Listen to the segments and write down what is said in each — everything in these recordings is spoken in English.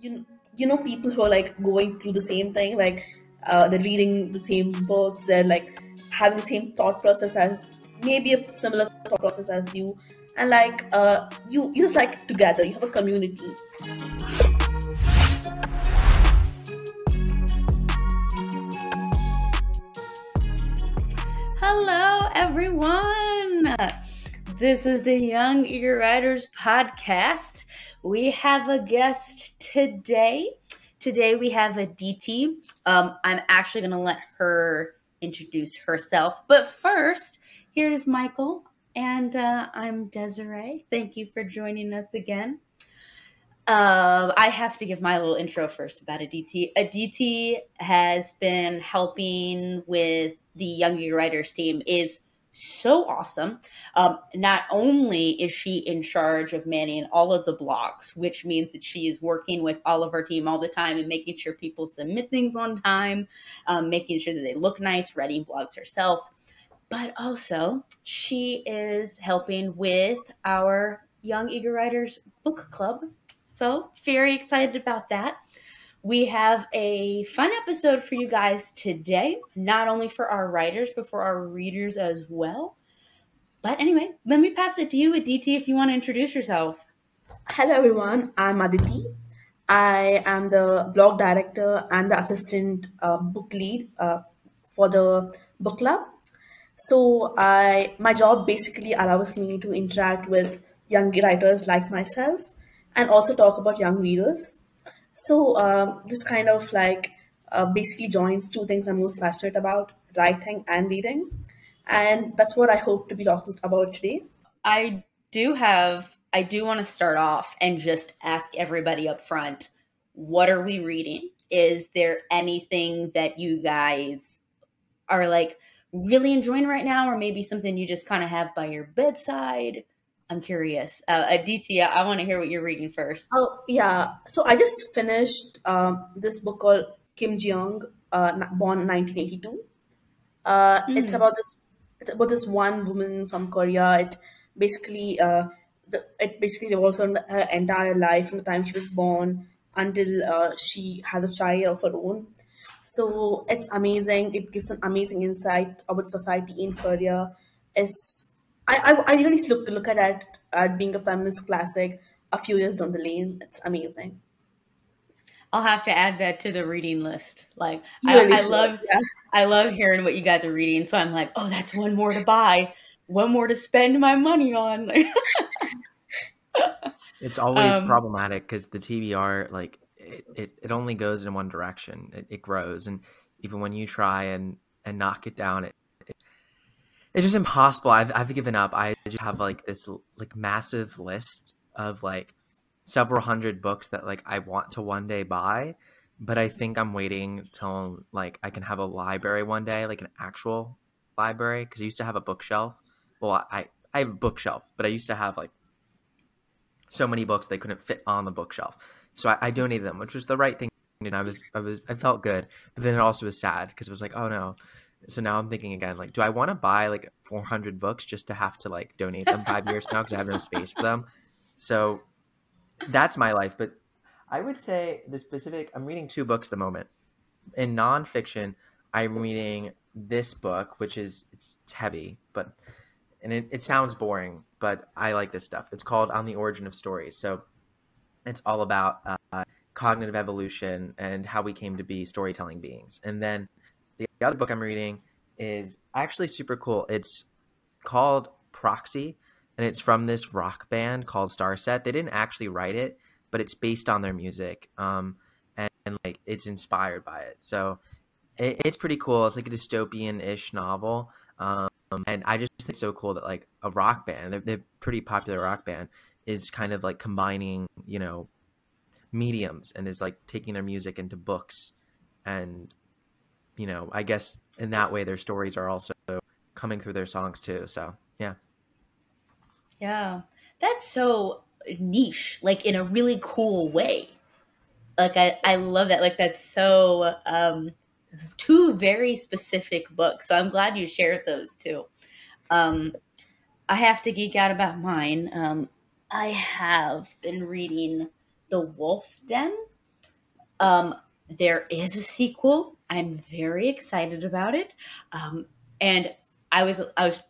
you you know people who are like going through the same thing, like they're reading the same books, they're like having the same thought process as maybe a similar thought process as you, and like you just like together, you have a community. Hello, everyone. This is the Young Eager Writers podcast. We have a guest today. Today we have Aditi. I'm actually going to let her introduce herself. But first, here's Michael, and I'm Desiree. Thank you for joining us again. I have to give my little intro first about Aditi. Aditi has been helping with the Young Eager Writers team, is so awesome. Not only is she in charge of manning all of the blogs, which means that she is working with all of our team all the time and making sure people submit things on time, making sure that they look nice, writing blogs herself. But also, she is helping with our Young Eager Writers book club. So, very excited about that. We have a fun episode for you guys today, not only for our writers, but for our readers as well. But anyway, let me pass it to you, Aditi, if you want to introduce yourself. Hello everyone, I'm Aditi. I am the blog director and the assistant book lead for the book club. So my job basically allows me to interact with young writers like myself and also talk about young readers. So this kind of like basically joins two things I'm most passionate about: writing and reading, and that's what I hope to be talking about today. I I do want to start off and just ask everybody up front, what are we reading? Is there anything that you guys are like really enjoying right now, or maybe something you just kind of have by your bedside? I'm curious. Aditya, I want to hear what you're reading first. Oh yeah, so I just finished this book called Kim Jeong, born 1982. Mm. It's about this one woman from Korea. It basically revolves on her entire life from the time she was born until she has a child of her own. So it's amazing. It gives an amazing insight about society in Korea. It's I really look at it at being a feminist classic a few years down the lane. It's amazing. I'll have to add that to the reading list. Like, You really should. Yeah. I love hearing what you guys are reading. So I'm like, oh, that's one more to buy, one more to spend my money on. It's always um, problematic because the TBR, like, it only goes in one direction. It grows, and even when you try and knock it down, it's just impossible. I've given up. I just have like this like massive list of like several hundred books that like I want to one day buy, but I think I'm waiting till like I can have a library one day, like an actual library, because I used to have a bookshelf. Well, I have a bookshelf, but I used to have like so many books they couldn't fit on the bookshelf. So I donated them, which was the right thing. And I felt good, but then it also was sad because it was like, oh no. So now I'm thinking again, like, do I want to buy like 400 books just to have to like donate them 5 years from now because I have no space for them? So that's my life. But I would say I'm reading two books at the moment. In nonfiction, I'm reading this book, which is it's heavy, but and it sounds boring, but I like this stuff. It's called On the Origin of Stories. So it's all about cognitive evolution and how we came to be storytelling beings. And then the other book I'm reading is actually super cool. It's called Proxy, and it's from this rock band called Starset. They didn't actually write it, but it's based on their music, and like it's inspired by it. So it's pretty cool. It's like a dystopian-ish novel, and I just think it's so cool that like a rock band, they're pretty popular rock band, is kind of like combining, mediums and is like taking their music into books, and I guess in that way their stories are also coming through their songs too. So yeah. yeah, that's so niche, like in a really cool way. Like I love that. Like that's so two very specific books. So I'm glad you shared those too. Um, I have to geek out about mine. I have been reading The Wolf Den. There is a sequel. I'm very excited about it. And I was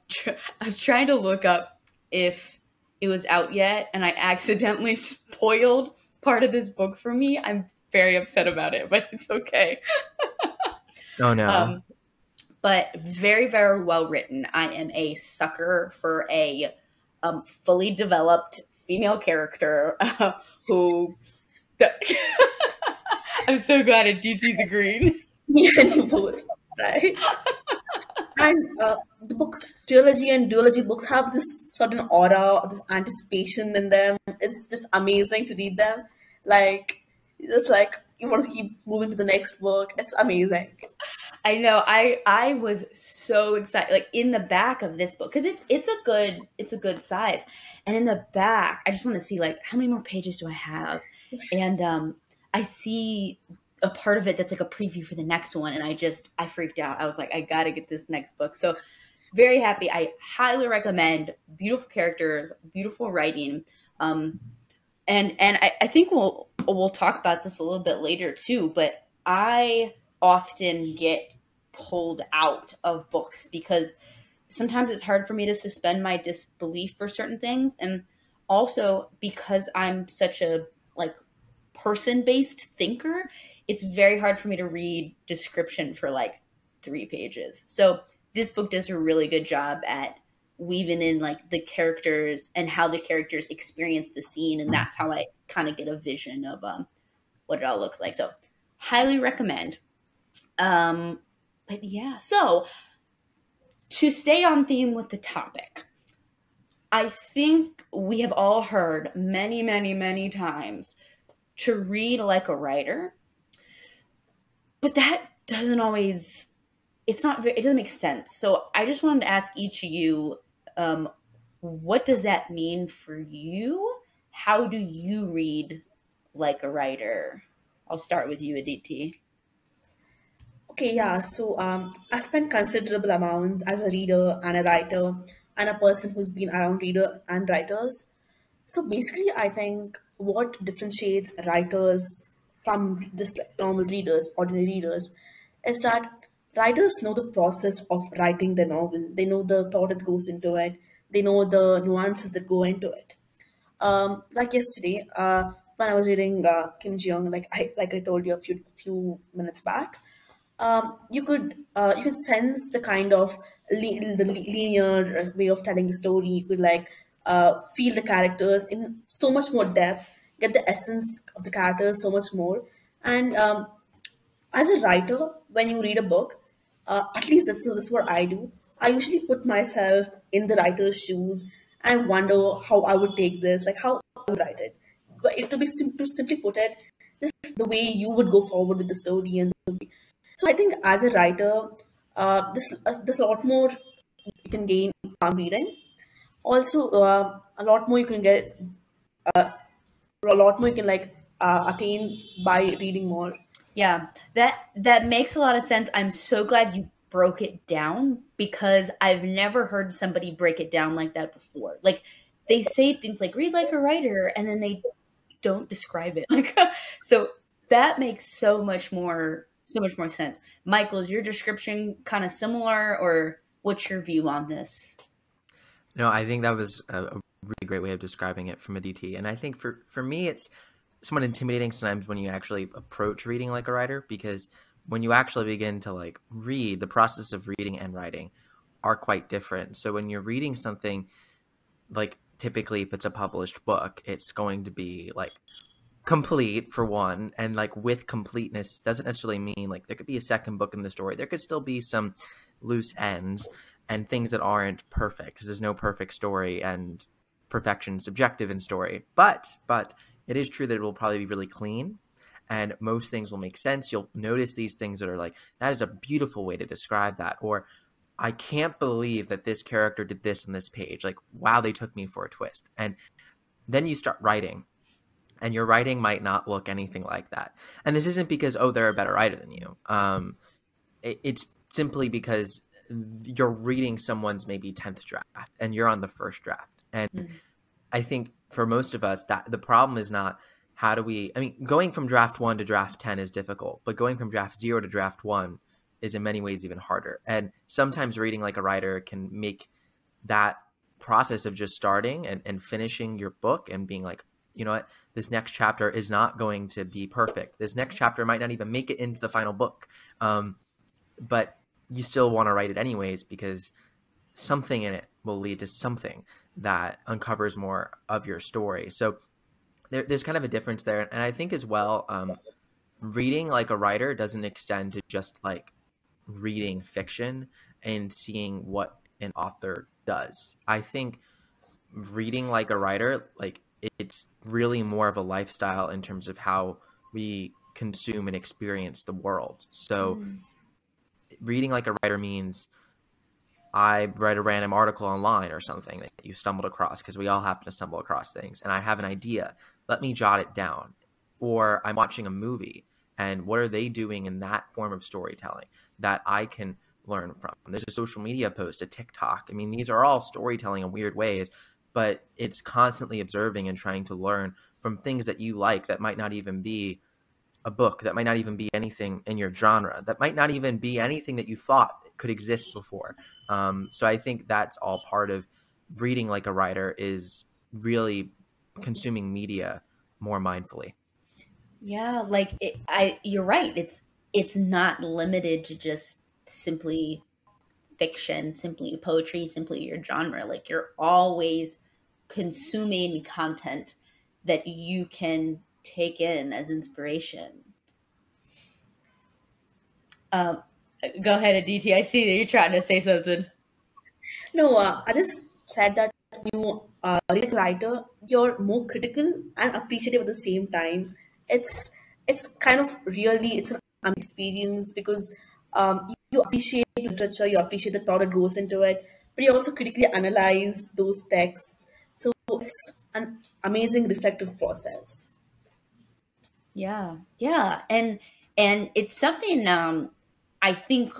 trying to look up if it was out yet, and I accidentally spoiled part of this book for me. I'm very upset about it, but it's okay. Oh no. But very, very well written. I am a sucker for a fully developed female character who. I'm so glad Aditi's agreed. Me and you both, right? And the books, trilogy and duology books have this certain aura, this anticipation in them. It's just amazing to read them. Like, just like you want to keep moving to the next book. It's amazing. I know. I was so excited. Like in the back of this book, because it's a good size, and in the back, I just want to see like how many more pages do I have, and I see a part of it that's like a preview for the next one, and I freaked out. I was like, I gotta get this next book. So very happy. I highly recommend. Beautiful characters, beautiful writing, and I think we'll talk about this a little bit later too. But I often get pulled out of books because sometimes it's hard for me to suspend my disbelief for certain things, and also because I'm such a like person-based thinker, it's very hard for me to read description for like 3 pages. So this book does a really good job at weaving in like the characters and how the characters experience the scene, and that's how I kind of get a vision of what it all looks like. So highly recommend. But yeah, so to stay on theme with the topic, I think we have all heard many, many, many times to read like a writer, but that doesn't always, it doesn't make sense. So I just wanted to ask each of you, what does that mean for you? How do you read like a writer? I'll start with you, Aditi. Okay, yeah. So I spent considerable amounts as a reader and a writer and a person who's been around reader and writers. So basically, I think what differentiates writers from just like normal readers, ordinary readers, is that writers know the process of writing the novel. They know the thought that goes into it. They know the nuances that go into it. Like yesterday, when I was reading Kim Ji-young, like I told you a few minutes back, you could sense the kind of linear way of telling the story. You could like feel the characters in so much more depth, get the essence of the characters so much more. And as a writer, when you read a book, at least that's what I do. I usually put myself in the writer's shoes and wonder how I would take this, like how I would write it. But it to be to simply put it, this is the way you would go forward with the story. And so I think as a writer, there's a lot more you can gain from reading. Also, a lot more you can get, a lot more you can like attain by reading more. Yeah, that makes a lot of sense. I'm so glad you broke it down because I've never heard somebody break it down like that before. Like they say things like read like a writer and then they don't describe it. Like so that makes so much more sense. Michael, is your description kind of similar or what's your view on this? No, I think that was a really great way of describing it from Aditi. And I think for me, it's somewhat intimidating sometimes when you actually approach reading like a writer, because when you actually begin to like read, the process of reading and writing are quite different. So when you're reading something, like typically if it's a published book, it's going to be like complete for one, and like with completeness doesn't necessarily mean like there could be a second book in the story. There could still be some loose ends and things that aren't perfect, because there's no perfect story and perfection is subjective in story. But it is true that it will probably be really clean and most things will make sense. You'll notice these things that are like, that is a beautiful way to describe that, or I can't believe that this character did this on this page. Like, wow, they took me for a twist. And then you start writing, and your writing might not look anything like that. And this isn't because, oh, they're a better writer than you. It's simply because you're reading someone's maybe 10th draft and you're on the first draft. And I think for most of us, that the problem is not how do we, I mean, going from draft 1 to draft 10 is difficult, but going from draft 0 to draft 1 is in many ways even harder. And sometimes reading like a writer can make that process of just starting and finishing your book and being like, you know what, this next chapter is not going to be perfect. This next chapter might not even make it into the final book. But you still want to write it anyways, because something in it will lead to something that uncovers more of your story. So there's kind of a difference there. And I think as well, reading like a writer doesn't extend to just like reading fiction and seeing what an author does. I think reading like a writer, like it's really more of a lifestyle in terms of how we consume and experience the world. So reading like a writer means I read a random article online or something that you stumbled across, because we all happen to stumble across things, and I have an idea. Let me jot it down. Or I'm watching a movie, and what are they doing in that form of storytelling that I can learn from? There's a social media post, a TikTok. I mean, these are all storytelling in weird ways, but it's constantly observing and trying to learn from things that you like that might not even be a book, that might not even be anything in your genre, that might not even be anything that you thought could exist before. So I think that's all part of reading like a writer, is really consuming media more mindfully. Yeah, like you're right. It's not limited to just simply fiction, simply poetry, simply your genre. Like you're always consuming content that you can take in as inspiration. Go ahead, Aditi. I see that you're trying to say something. No, I just said that when you read a writer, you're more critical and appreciative at the same time. It's kind of really, it's an experience, because you appreciate literature, you appreciate the thought that goes into it, but you also critically analyze those texts. So it's an amazing reflective process. Yeah, yeah, and it's something I think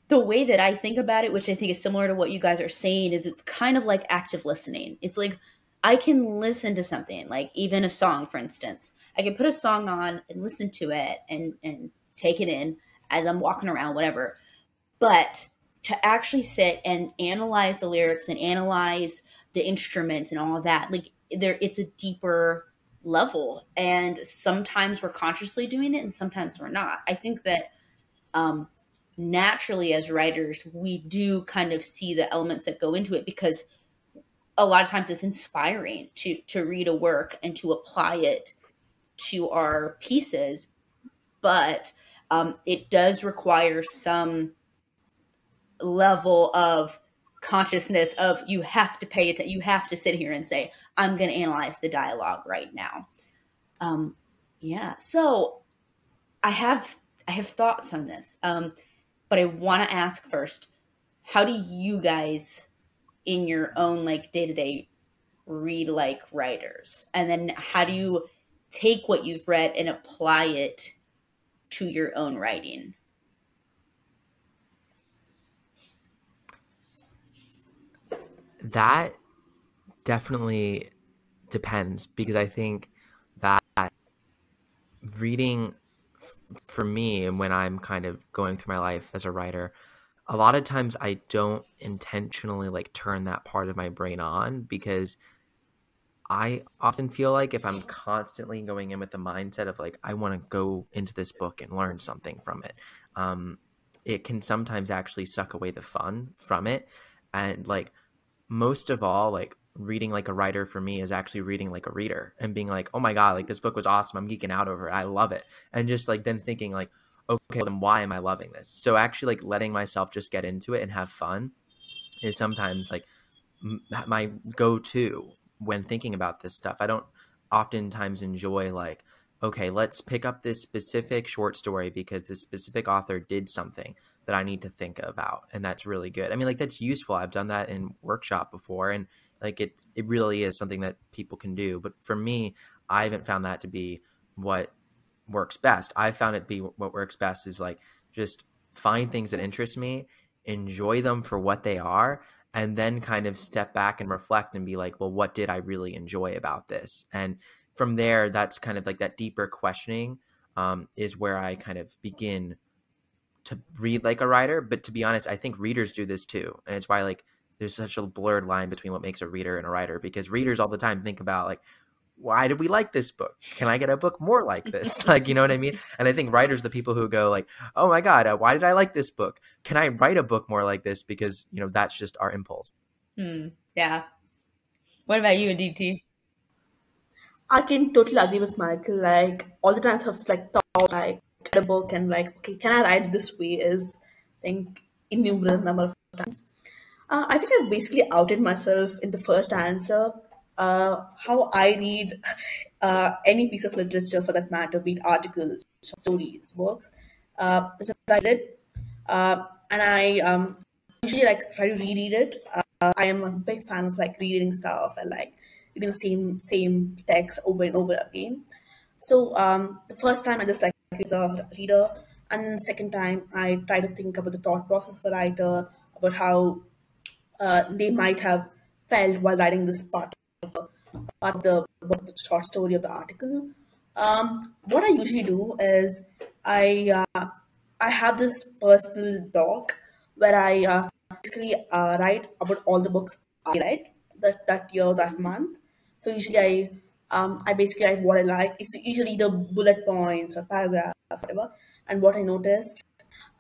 the way that I think about it, which I think is similar to what you guys are saying, is it's kind of like active listening. It's like I can listen to something, like even a song, for instance. I can put a song on and listen to it and take it in as I'm walking around, whatever. But to actually sit and analyze the lyrics and analyze the instruments and all of that, like it's a deeper level. And sometimes we're consciously doing it and sometimes we're not. I think that naturally as writers, we do kind of see the elements that go into it, because a lot of times it's inspiring to read a work and to apply it to our pieces. But it does require some level of consciousness of you have to pay attention. You have to sit here and say, I'm going to analyze the dialogue right now. Yeah. So I have thoughts on this. But I want to ask first, how do you guys in your own like day-to-day read like writers? And then how do you take what you've read and apply it to your own writing? That definitely depends, because I think that reading for me, and when I'm kind of going through my life as a writer, a lot of times I don't intentionally like turn that part of my brain on, because I often feel like if I'm constantly going in with the mindset of like, I want to go into this book and learn something from it, it can sometimes actually suck away the fun from it. And like, most of all, like reading like a writer for me is actually reading like a reader and being like, oh my God, like this book was awesome. I'm geeking out over it. I love it. And just like then thinking like, okay, then why am I loving this? So actually like letting myself just get into it and have fun is sometimes like my go-to when thinking about this stuff. I don't oftentimes enjoy like, okay, let's pick up this specific short story because this specific author did something that I need to think about, and that's really good. I mean, like that's useful. I've done that in workshop before, and like it really is something that people can do. But for me, I haven't found that to be what works best. I found it to be what works best is like just find things that interest me, enjoy them for what they are, and then kind of step back and reflect and be like, well, what did I really enjoy about this? And from there, that's kind of like that deeper questioning is where I kind of begin to read like a writer. But to be honest, I think readers do this too. And it's why like there's such a blurred line between what makes a reader and a writer, because readers all the time think about like, why did we like this book? Can I get a book more like this? Like, you know what I mean? And I think writers are the people who go like, oh my God, why did I like this book? Can I write a book more like this? Because, you know, that's just our impulse. Yeah. What about you, Aditi? I can totally agree with Michael. Like all the times I've like thought like read a book and like, okay, can I write this way? Is I think innumerable number of times. I think I've basically outed myself in the first answer. How I read any piece of literature for that matter, be it articles, stories, books, is I did, and I usually like try to reread it. I am a big fan of like reading stuff and like reading the same text over and over again. So the first time I just like as a reader, and then the second time I try to think about the thought process of a writer, about how they might have felt while writing this part of the short story of the article. What I usually do is I have this personal doc where I basically write about all the books I read that year, that month. So usually I basically write what I like. It's usually the bullet points or paragraphs, whatever, and what I noticed.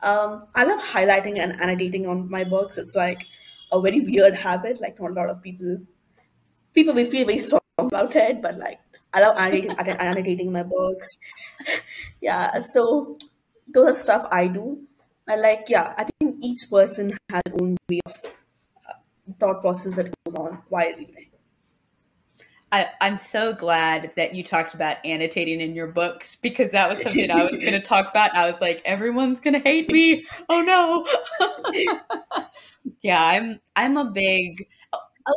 I love highlighting and annotating on my books. It's like a very weird habit. Like not a lot of people will feel very strong about it, but like I love annotating my books. Yeah, so those are stuff I do. And like yeah, I think each person has their own way of thought process that goes on while reading. I'm so glad that you talked about annotating in your books, because that was something I was going to talk about. I was like, everyone's going to hate me. Oh no. Yeah, I'm a big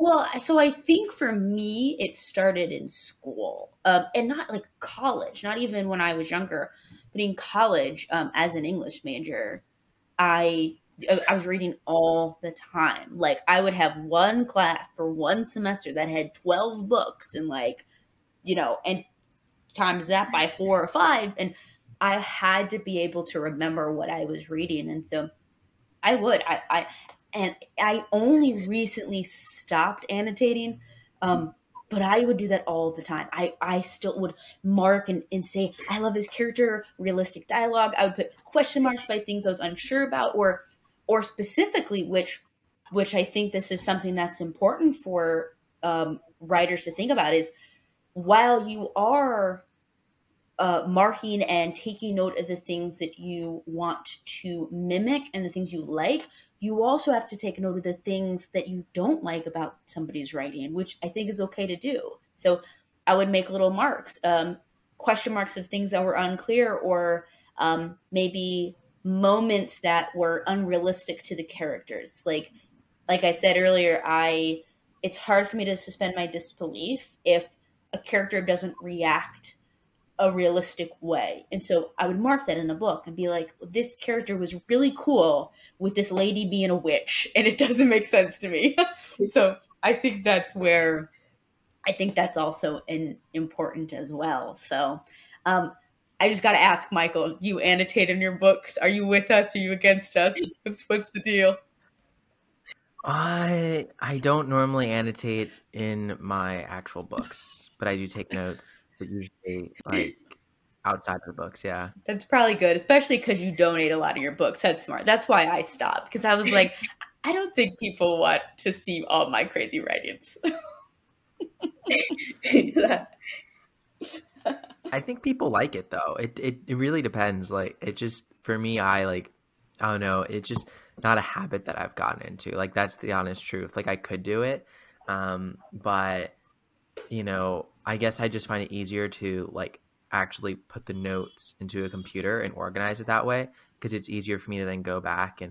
well, so I think for me it started in school, and not like college, not even when I was younger, but in college, as an English major, I I was reading all the time. Like I would have one class for one semester that had 12 books, and like, and times that by 4 or 5, and I had to be able to remember what I was reading. And so I would and I only recently stopped annotating, but I would do that all the time. I still would mark and say, I love this character, realistic dialogue. I would put question marks by things I was unsure about, or specifically, which I think this is something that's important for writers to think about, is while you are marking and taking note of the things that you want to mimic and the things you like, you also have to take note of the things that you don't like about somebody's writing, which I think is okay to do. So I would make little marks, question marks of things that were unclear, or maybe moments that were unrealistic to the characters. Like I said earlier, it's hard for me to suspend my disbelief if a character doesn't react a realistic way. And so I would mark that in the book and be like, this character was really cool with this lady being a witch, and it doesn't make sense to me. So I think that's also important as well. So I just got to ask, Michael, do you annotate in your books? Are you with us? Are you against us? What's the deal? I don't normally annotate in my actual books, but I do take notes. But usually, like outside of the books, yeah. That's probably good, especially because you donate a lot of your books. That's smart. That's why I stopped, because I was like, I don't think people want to see all my crazy writings. I think people like it though. It really depends. Like it just, for me, I don't know. It's just not a habit that I've gotten into. Like that's the honest truth. Like I could do it, but I guess I just find it easier to like actually put the notes into a computer and organize it that way, because it's easier for me to then go back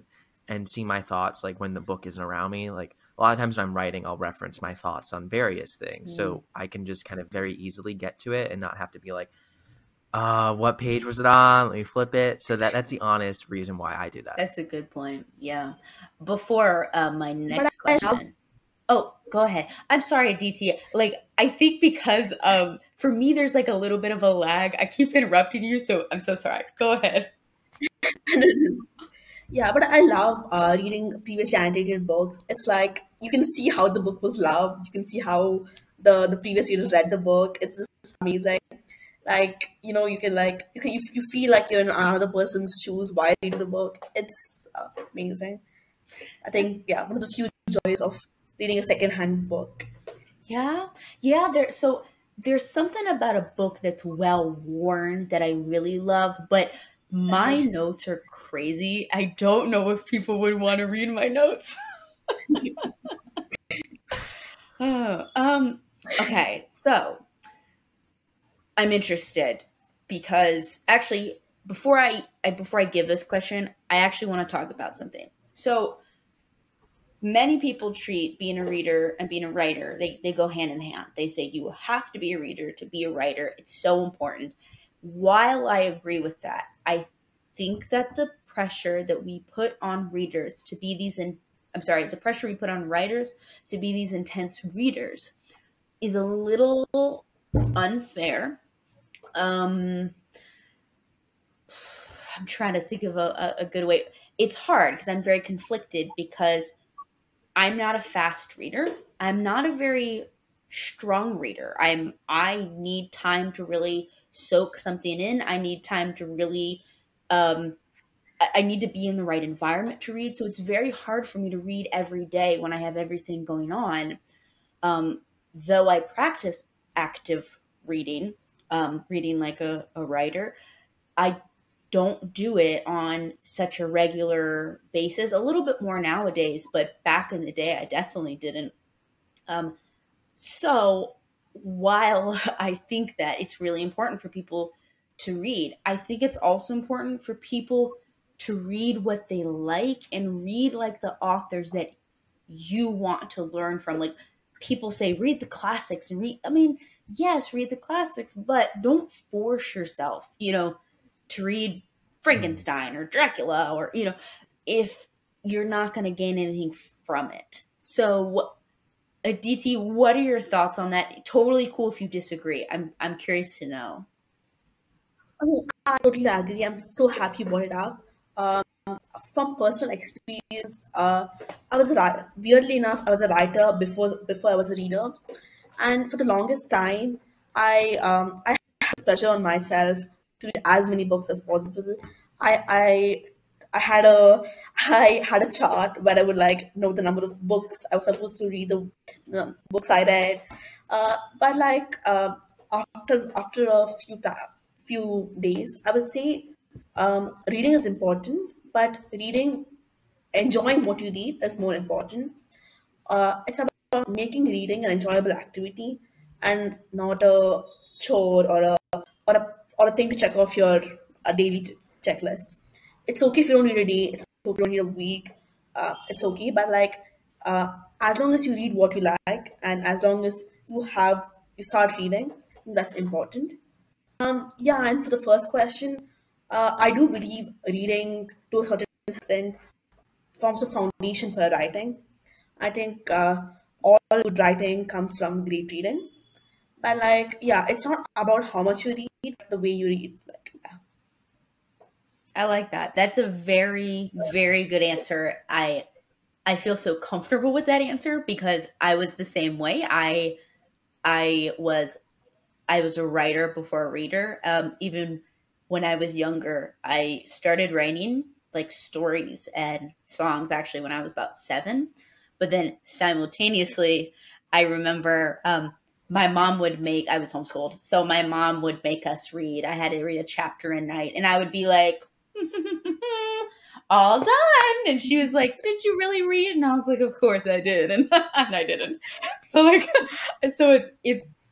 and see my thoughts like when the book isn't around me. Like a lot of times when I'm writing, I'll reference my thoughts on various things, so I can just kind of very easily get to it and not have to be like, what page was it on? Let me flip it. So that's the honest reason why I do that. That's a good point. Yeah. Before my next question. Oh, go ahead. I'm sorry, DT. Like, I think because for me, there's like a little bit of a lag. I keep interrupting you, so I'm so sorry. Go ahead. Yeah, but I love reading previously annotated books. It's like you can see how the book was loved. You can see how the previous readers read the book. It's just amazing. Like you can you feel like you're in another person's shoes while reading the book. It's amazing. I think one of the few joys of reading a second-hand book. Yeah. Yeah, there's something about a book that's well worn that I really love, but my notes are crazy. I don't know if people would want to read my notes. Okay, so I'm interested because actually before I give this question, I actually want to talk about something. So many people treat being a reader and being a writer, they go hand in hand. They say you have to be a reader to be a writer. It's so important. While I agree with that, I think that the pressure that we put on readers to be the pressure we put on writers to be these intense readers is a little unfair. I'm trying to think of a good way. It's hard because I'm very conflicted because I'm not a fast reader. I'm not a very strong reader. I need time to really soak something in. I need time to really I need to be in the right environment to read. So it's very hard for me to read every day when I have everything going on. Though I practice active reading, reading like a writer, I don't do it on such a regular basis. A little bit more nowadays, but back in the day, I definitely didn't. So while I think that it's really important for people to read, I think it's also important for people to read what they like and read like the authors that you want to learn from. Like people say, read the classics and yes, read the classics, but don't force yourself, to read Frankenstein or Dracula or, if you're not going to gain anything from it. So, Aditi, what are your thoughts on that? Totally cool if you disagree. I'm curious to know. I totally agree. I'm so happy you brought it up. Um, from personal experience, I was a writer. Weirdly enough, I was a writer before I was a reader, and for the longest time, I had this pressure on myself to read as many books as possible. I I I had a I had a chart where I would like know the number of books I was supposed to read, the books I read. But like after a few days, I would say reading is important, but enjoying what you read is more important. It's about making reading an enjoyable activity and not a chore or a or a thing to check off your daily checklist. It's okay if you don't read a day. It's okay if you don't read a week. It's okay, but like as long as you read what you like and as long as you start reading, that's important. Yeah, and for the first question, I do believe reading to a certain extent forms a foundation for writing. I think all good writing comes from great reading. But like, yeah, it's not about how much you read, but the way you read. Like, yeah. I like that. That's a very, very good answer. I feel so comfortable with that answer because I was the same way. I was a writer before a reader. Even when I was younger, I started writing like stories and songs actually when I was about 7. But then simultaneously, I remember my mom I was homeschooled. So my mom would make us read. I had to read a chapter a night and I would be like, all done. And she was like, did you really read? And I was like, of course I did. And, and I didn't. So like, so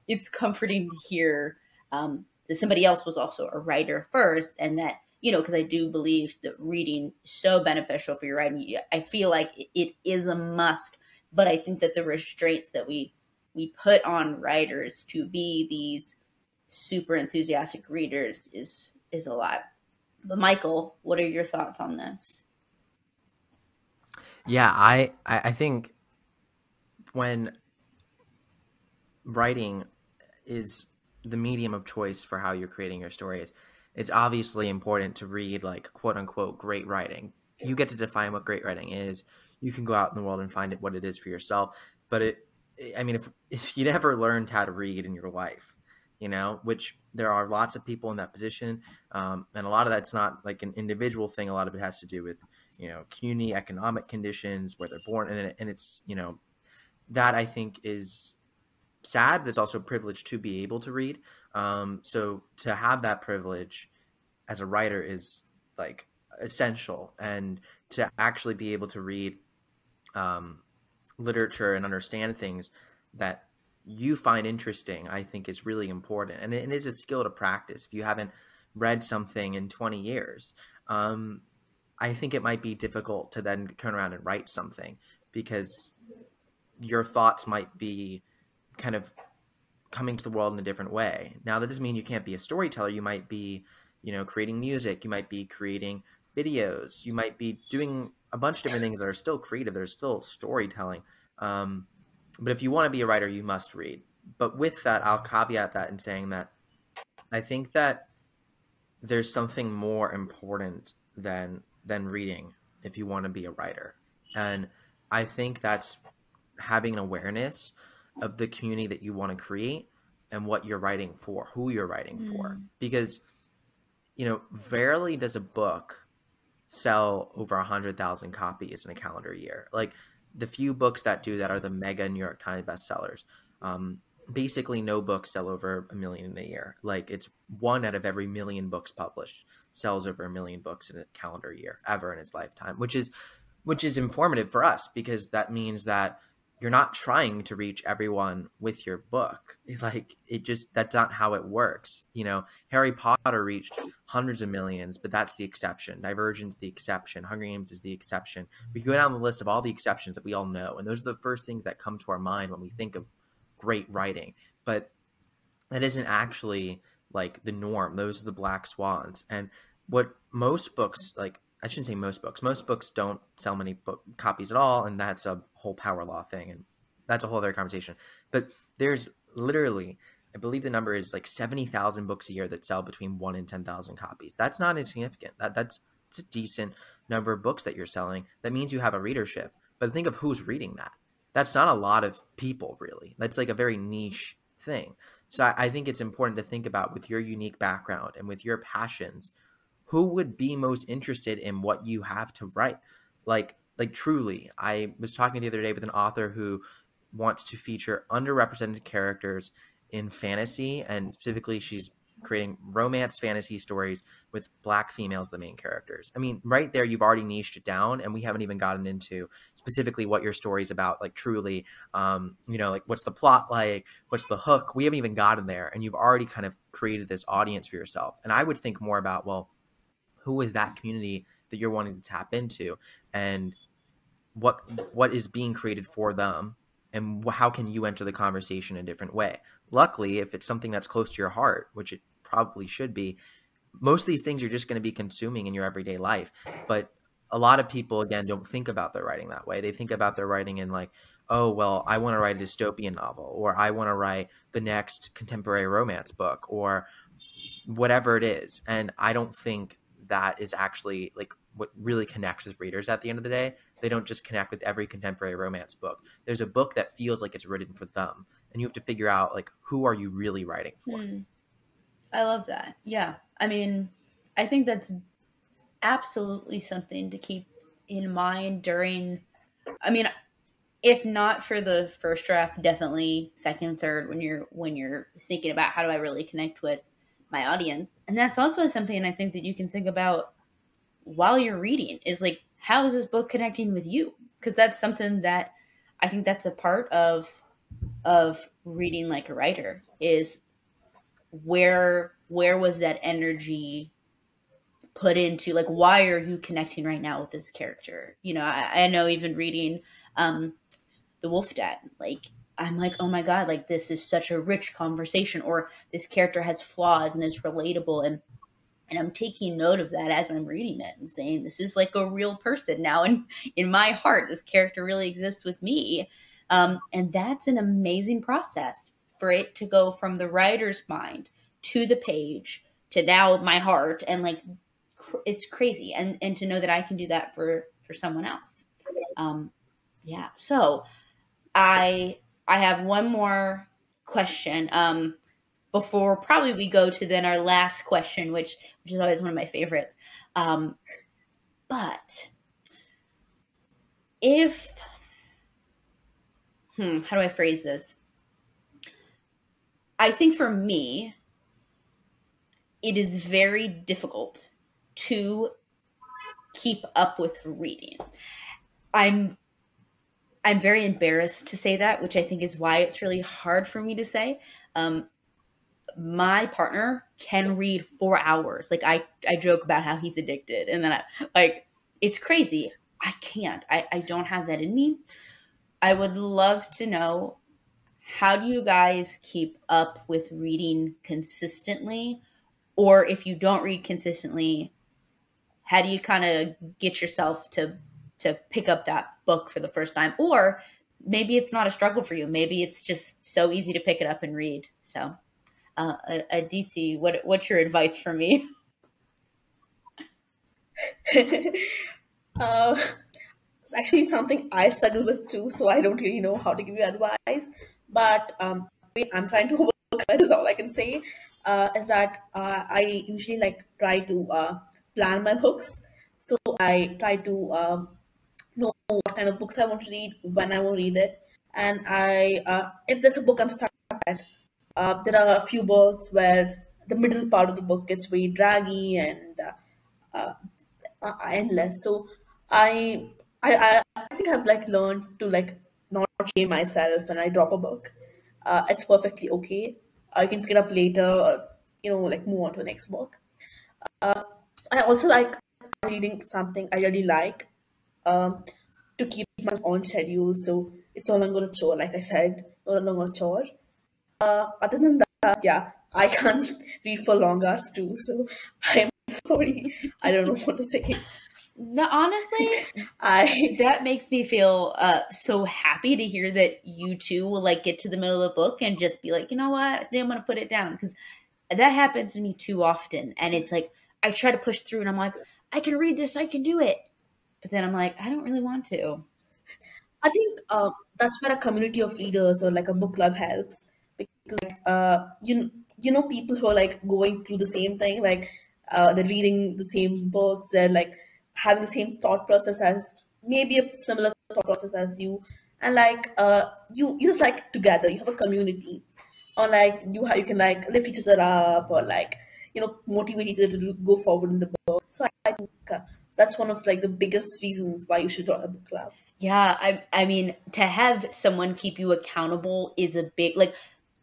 it's comforting to hear that somebody else was also a writer first, and that because I do believe that reading is so beneficial for your writing. I feel like it is a must, but I think that the restraints that we put on writers to be these super enthusiastic readers is a lot. But Michael, what are your thoughts on this? Yeah, I think when writing is the medium of choice for how you're creating your stories, it's obviously important to read like quote unquote great writing. You get to define what great writing is. You can go out in the world and find it what it is for yourself. But I mean, if you never learned how to read in your life, which there are lots of people in that position, and a lot of that's not like an individual thing. A lot of it has to do with community, economic conditions, where they're born, and it's that I think is sad, but it's also a privilege to be able to read. So to have that privilege as a writer is like essential, and to actually be able to read literature and understand things that you find interesting, I think is really important. And it is a skill to practice. If you haven't read something in 20 years, I think it might be difficult to then turn around and write something, because your thoughts might be kind of coming to the world in a different way. Now, that doesn't mean you can't be a storyteller. You might be, creating music. You might be creating videos. You might be doing a bunch of different things that are still creative. They're still storytelling. But if you want to be a writer, you must read. But with that, I'll caveat that in saying that I think that there's something more important than reading if you want to be a writer. And I think that's having an awareness of the community that you want to create and what you're writing for, who you're writing for. Because, rarely does a book sell over 100,000 copies in a calendar year. Like, the few books that do that are the mega New York Times bestsellers. Basically, no books sell over 1 million in a year. Like, it's 1 out of every 1 million books published sells over 1 million books in a calendar year ever in its lifetime, which is informative for us, because that means that you're not trying to reach everyone with your book. Like, that's not how it works. Harry Potter reached hundreds of millions, but that's the exception. Divergent's the exception. Hunger Games is the exception. We go down the list of all the exceptions that we all know, and those are the first things that come to our mind when we think of great writing. But that isn't actually like the norm. Those are the black swans. And what most books, like, I shouldn't say most books don't sell many copies at all, and that's a whole power law thing, and that's a whole other conversation. But there's literally, I believe the number is like 70,000 books a year that sell between 1 and 10,000 copies. That's not insignificant. That's a decent number of books that you're selling. That means you have a readership. But think of who's reading that. That's not a lot of people, really. That's like a very niche thing. So I think it's important to think about, with your unique background and with your passions, who would be most interested in what you have to write? Like truly, I was talking the other day with an author who wants to feature underrepresented characters in fantasy, and specifically she's creating romance fantasy stories with Black females, the main characters. I mean, right there, you've already niched it down, and we haven't even gotten into specifically what your story's about, like truly, like what's the plot like, what's the hook? We haven't even gotten there, and you've already kind of created this audience for yourself. And I would think more about, well, who is that community that you're wanting to tap into, and what is being created for them, and how can you enter the conversation in a different way? Luckily, if it's something that's close to your heart, which it probably should be, most of these things you're just going to be consuming in your everyday life. But a lot of people, again, don't think about their writing that way. They think about their writing in like, oh, well, I want to write a dystopian novel, or I want to write the next contemporary romance book, or whatever it is. And I don't think that is actually like what really connects with readers at the end of the day. They don't just connect with every contemporary romance book. There's a book that feels like it's written for them, and you have to figure out, like, who are you really writing for? I love that. Yeah. I mean, I think that's absolutely something to keep in mind during, I mean, if not for the first draft, definitely second, third, when you're thinking about how do I really connect with my audience. And that's also something I think that you can think about while you're reading, is like, how is this book connecting with you? Because that's something that I think that's a part of reading like a writer, is where was that energy put into, like, why are you connecting right now with this character? I know even reading The Wolf Den, like, I'm like, oh my God, like, this is such a rich conversation, or this character has flaws and is relatable. And I'm taking note of that as I'm reading it and saying, this is like a real person now. And in my heart, this character really exists with me. And that's an amazing process. for it to go from the writer's mind to the page to now my heart, and like it's crazy, and to know that I can do that for someone else. Yeah. So I have one more question before probably we go to then our last question, which is always one of my favorites. But if how do I phrase this? I think for me, it is very difficult to keep up with reading. I'm very embarrassed to say that, which I think is why it's really hard for me to say. My partner can read 4 hours. Like I joke about how he's addicted, and then it's crazy. I can't. I don't have that in me. I would love to know, how do you guys keep up with reading consistently? Or if you don't read consistently, how do you kind of get yourself to pick up that book for the first time? Or maybe it's not a struggle for you. Maybe it's just so easy to pick it up and read. So, Aditi, what's your advice for me? It's actually something I struggle with too, so I don't really know how to give you advice. But I'm trying to overcome it, is all I can say. Is that I usually like try to plan my books. So I try to know what kind of books I want to read, when I want to read it, and if there's a book I'm stuck at, there are a few books where the middle part of the book gets very draggy and endless. So I think I've like learned to like not shame myself when I drop a book. It's perfectly okay. You can pick it up later, or like move on to the next book. I also like reading something I really like, um, to keep my own schedule. So it's no longer a chore, like I said, no longer a chore. Other than that, yeah, I can't read for long hours too. So I'm sorry, I don't know what to say. No, honestly, I that makes me feel so happy to hear that you too will like get to the middle of the book and just be like, you know what, I think I'm gonna put it down, because that happens to me too often. And it's like I try to push through, and I'm like, I can read this, I can do it, but then I'm like, I don't really want to. I think that's where a community of readers or like a book club helps, because like people who are like going through the same thing, like they're reading the same books, they're like having the same thought process as, maybe a similar thought process as you, and like you just like together, you have a community, or like you can like lift each other up, or like motivate each other to go forward in the book. So I think that's one of like the biggest reasons why you should join a book club. Yeah, I mean, to have someone keep you accountable is a big, like,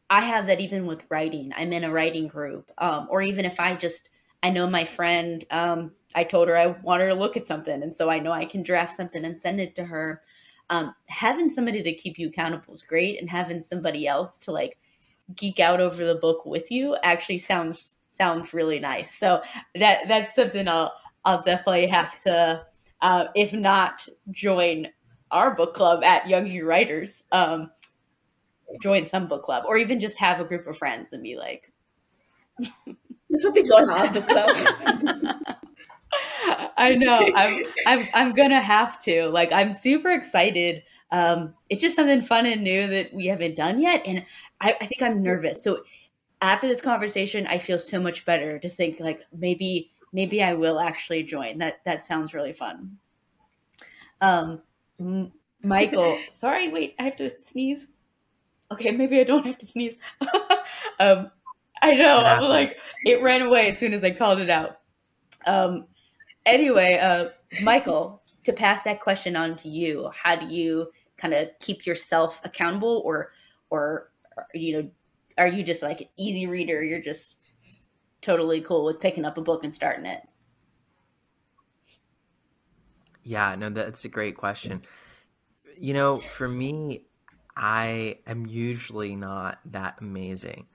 I have that even with writing. I'm in a writing group. Or even if I know my friend, I told her I want her to look at something. And so I know I can draft something and send it to her. Having somebody to keep you accountable is great. And having somebody else to like geek out over the book with you actually sounds really nice. So that's something I'll definitely have to, if not join our book club at Young Eager Writers, join some book club, or even just have a group of friends and be like, You should be join our book club. I know, I'm gonna have to. Like, I'm super excited. It's just something fun and new that we haven't done yet, and I think I'm nervous. So after this conversation, I feel so much better to think like maybe I will actually join. That sounds really fun. Michael, sorry, wait, I have to sneeze. Okay, maybe I don't have to sneeze. I know, I'm like, it ran away as soon as I called it out. Anyway, Michael, to pass that question on to you, how do you kind of keep yourself accountable, or are you just like an easy reader? You're just totally cool with picking up a book and starting it? Yeah, no, that's a great question. For me, I am usually not that amazing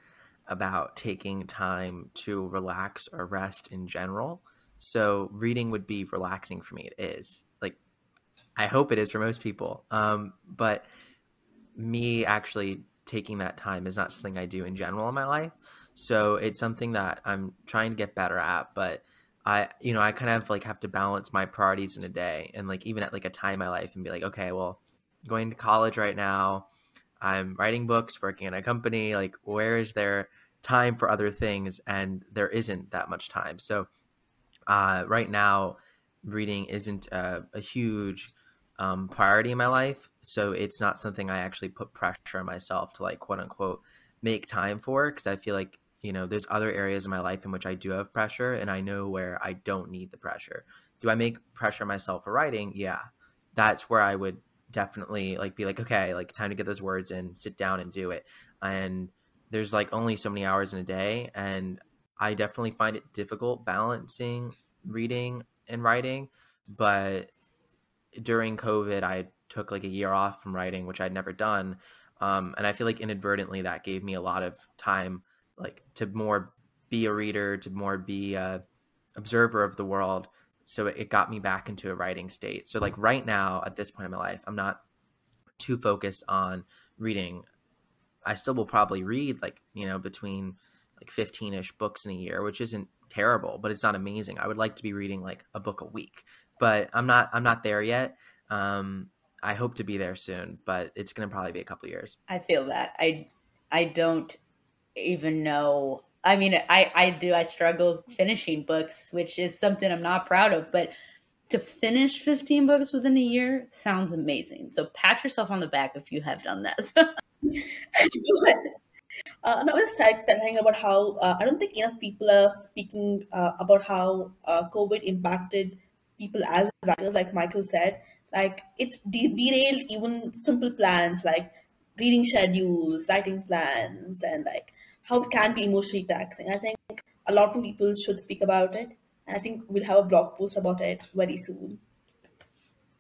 about taking time to relax or rest in general. So reading would be relaxing for me. It is. Like, I hope it is for most people. But me actually taking that time is not something I do in general in my life. So it's something that I'm trying to get better at, but I kind of like have to balance my priorities in a day and like even at like a time in my life and be like, okay, well, going to college right now, I'm writing books, working in a company, like where is there time for other things? And there isn't that much time. So right now, reading isn't a huge priority in my life. So it's not something I actually put pressure on myself to like quote unquote make time for, because I feel like, there's other areas in my life in which I do have pressure and I know where I don't need the pressure. Do I make pressure on myself for writing? Yeah. That's where I would definitely like be like, okay, like time to get those words in, sit down and do it. And there's like only so many hours in a day, and I definitely find it difficult balancing reading and writing. But during COVID, I took like a year off from writing, which I'd never done. And I feel like inadvertently that gave me a lot of time, like to more be a reader, to more be a observer of the world. So it got me back into a writing state. So like right now at this point in my life, I'm not too focused on reading. I still will probably read like, between like 15-ish books in a year, which isn't terrible, but it's not amazing. I would like to be reading like a book a week, but I'm not there yet. I hope to be there soon, but it's going to probably be a couple years. I feel that. I don't even know. I mean, I struggle finishing books, which is something I'm not proud of, but to finish 15 books within a year sounds amazing. So pat yourself on the back if you have done that. Now, I was telling about how I don't think enough people are speaking about how COVID impacted people as writers, like Michael said. Like it derailed even simple plans like reading schedules, writing plans, and like how it can be emotionally taxing. I think a lot of people should speak about it, and I think we'll have a blog post about it very soon.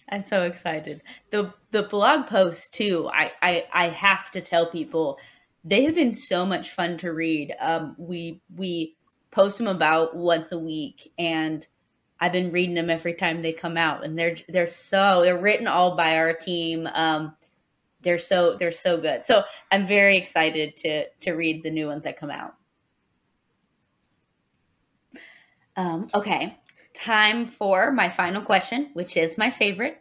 I'm so excited. The blog posts too, I have to tell people, they have been so much fun to read. We post them about once a week, and I've been reading them every time they come out, and they're written all by our team. They're so good. So I'm very excited to read the new ones that come out. Okay, time for my final question, which is my favorite.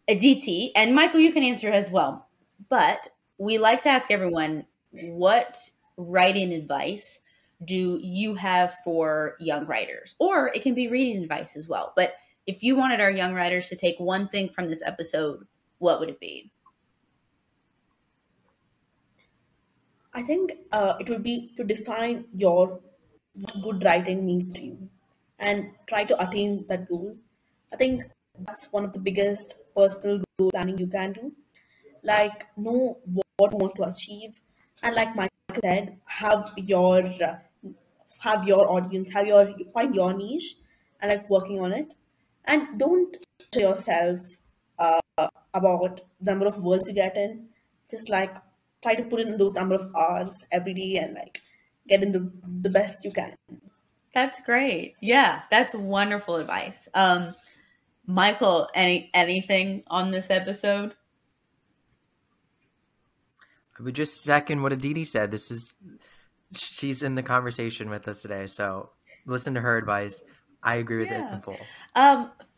Aditi, and Michael, you can answer as well. But we like to ask everyone, what writing advice do you have for young writers? Or it can be reading advice as well. But if you wanted our young writers to take one thing from this episode, what would it be? I think it would be to define what good writing means to you and try to attain that goal. I think that's one of the biggest personal goal planning you can do. Like, know what you want to achieve, and like Michael said, have your audience, find your niche, and like working on it, and don't pressure yourself uh, about the number of words you get in. Just like try to put in those number of hours every day and like get in the best you can. That's great. Yeah, that's wonderful advice. Michael, anything on this episode? I would just second what Aditi said. She's in the conversation with us today, so listen to her advice. I agree with it in full.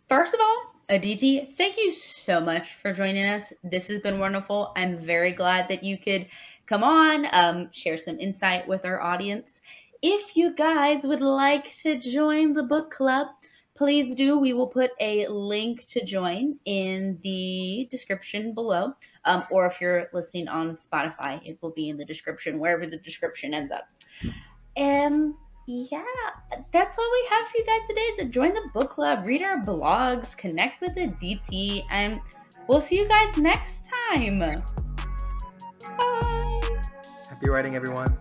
First of all, Aditi, thank you so much for joining us. This has been wonderful. I'm very glad that you could come on, share some insight with our audience. If you guys would like to join the book club, please do. We will put a link to join in the description below. Or if you're listening on Spotify, it will be in the description, wherever the description ends up. Yeah, that's all we have for you guys today. So join the book club, read our blogs, connect with Aditi, and we'll see you guys next time. Bye. Happy writing, everyone.